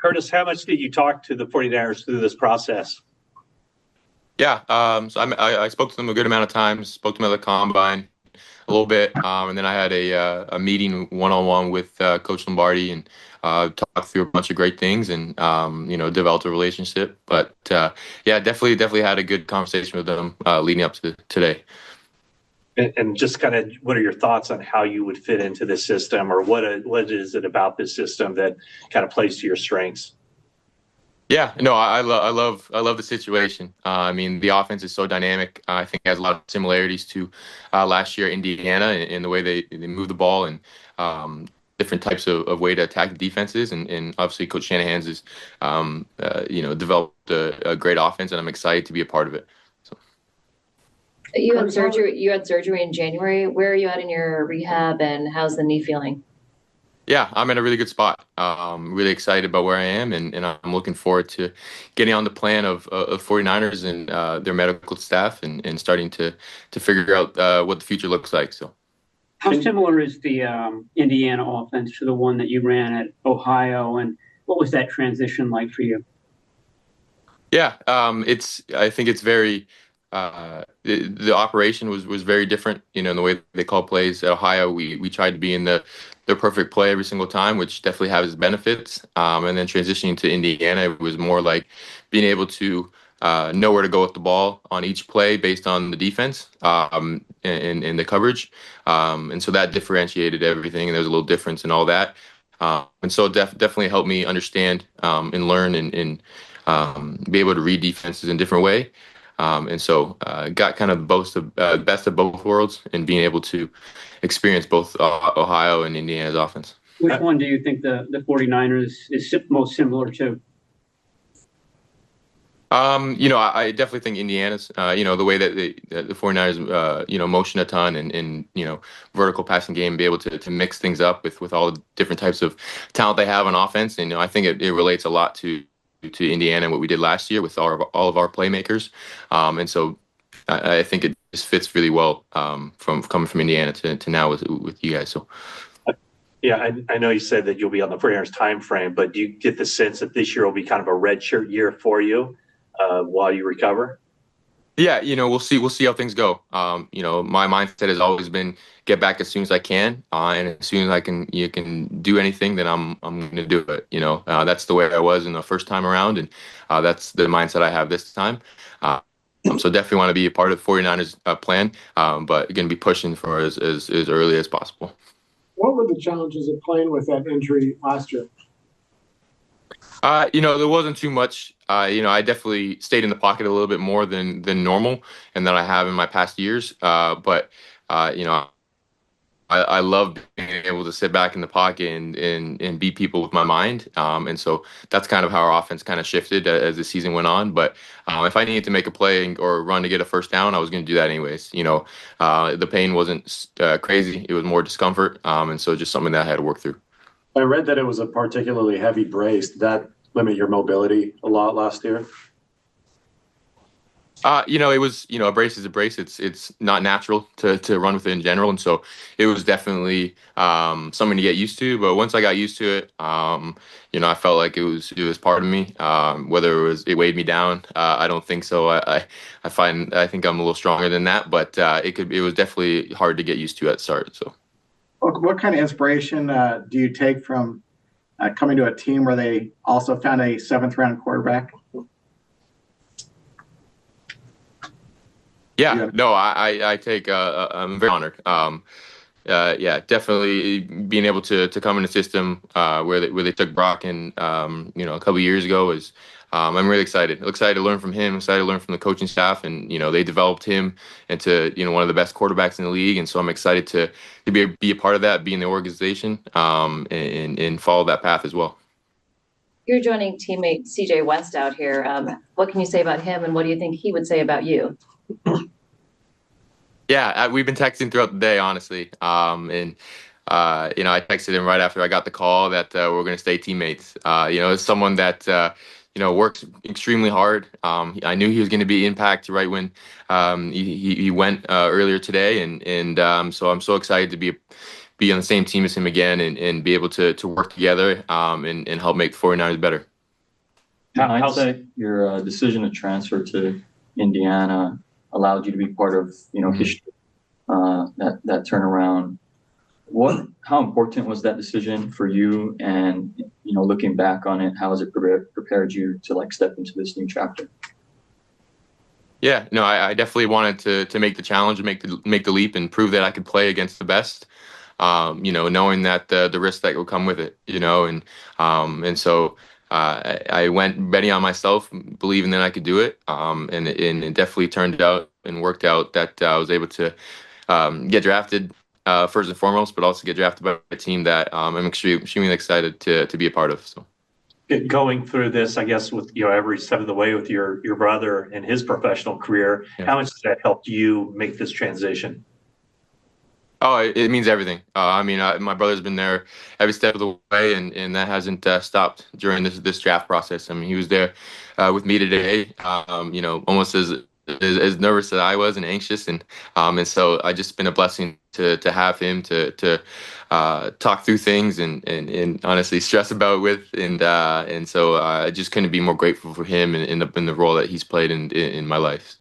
Curtis, how much did you talk to the 49ers through this process? Yeah, so I spoke to them a good amount of times. Spoke to them at the combine a little bit, and then I had a meeting one-on-one with Coach Lombardi and talked through a bunch of great things and developed a relationship. But yeah, definitely had a good conversation with them leading up to today. And just kind of, what are your thoughts on how you would fit into this system, or what is it about this system that kind of plays to your strengths? Yeah, no, I love the situation. I mean, the offense is so dynamic. I think it has a lot of similarities to last year Indiana in the way they move the ball and different types of way to attack the defenses. And obviously, Coach Shanahan's is developed a great offense, and I'm excited to be a part of it. So. You had surgery. You had surgery in January. Where are you at in your rehab, and how's the knee feeling? Yeah, I'm in a really good spot. Really excited about where I am, and I'm looking forward to getting on the plan of 49ers and their medical staff and starting to figure out what the future looks like. So, how similar is the Indiana offense to the one that you ran at Ohio, and what was that transition like for you? Yeah, I think it's very. The operation was very different, in the way they call plays. At Ohio, we tried to be in the perfect play every single time, which definitely has its benefits. And then transitioning to Indiana, it was more like being able to know where to go with the ball on each play based on the defense and the coverage. And so that differentiated everything, and there was a little difference in all that. And so definitely helped me understand and learn and be able to read defenses in a different way. And so got kind of best of both worlds and being able to experience both Ohio and Indiana's offense. Which one do you think the 49ers is most similar to? I definitely think Indiana's, the way that the 49ers, motion a ton and vertical passing game, be able to mix things up with all the different types of talent they have on offense. And, I think it relates a lot to Indiana and what we did last year with all of our playmakers. And so I think it just fits really well from coming from Indiana to now with you guys. So. Yeah, I know you said that you'll be on the 49ers time frame, but do you get the sense that this year will be kind of a redshirt year for you while you recover? Yeah, we'll see. We'll see how things go. My mindset has always been get back as soon as I can, and as soon as you can do anything, then I'm going to do it. That's the way I was in the first time around, and that's the mindset I have this time. So definitely want to be a part of the 49ers plan, but going to be pushing for as early as possible. What were the challenges of playing with that injury last year? There wasn't too much. I definitely stayed in the pocket a little bit more than normal and than I have in my past years. But I love being able to sit back in the pocket and beat people with my mind. And so that's kind of how our offense kind of shifted as the season went on. But if I needed to make a play or run to get a first down, I was going to do that anyways. The pain wasn't crazy. It was more discomfort. And so just something that I had to work through. I read that it was a particularly heavy brace. Did that limit your mobility a lot last year? It was, a brace is a brace. It's not natural to run with it in general. And so it was definitely something to get used to. But once I got used to it, I felt like it was part of me. Whether it weighed me down, I don't think so. I think I'm a little stronger than that, but it was definitely hard to get used to at the start. So. What kind of inspiration do you take from coming to a team where they also found a 7th-round quarterback? Yeah, no, I take. I'm very honored. Yeah, definitely being able to come in a system where they took Brock in, a couple of years ago is. I'm really excited. Excited to learn from him. Excited to learn from the coaching staff, and they developed him into one of the best quarterbacks in the league. And so I'm excited to be a part of that, be in the organization, and follow that path as well. You're joining teammate CJ West out here. What can you say about him, and what do you think he would say about you? Yeah, we've been texting throughout the day, honestly. I texted him right after I got the call that we're going to stay teammates. As someone that works extremely hard. I knew he was going to be impact right when he went earlier today, and so I'm so excited to be on the same team as him again and be able to work together and help make the 49ers better. In hindsight, your decision to transfer to Indiana allowed you to be part of, history, that turnaround. How important was that decision for you? And, looking back on it, how has it prepared you to step into this new chapter? Yeah, no, I definitely wanted to make the challenge, make the leap, and prove that I could play against the best. Knowing that the risk that will come with it, and so I went betting on myself, believing that I could do it, and it definitely turned out and worked out that I was able to get drafted first and foremost, but also get drafted by a team that I'm extremely excited to be a part of. So. Going through this, I guess, with every step of the way with your brother and his professional career, how much has that helped you make this transition? Oh, it means everything. My brother's been there every step of the way, and that hasn't stopped during this draft process. I mean, he was there with me today. Almost as nervous as I was and anxious, and so I just been a blessing to have him to talk through things and honestly stress about with, and so I just couldn't be more grateful for him and in the role that he's played in my life.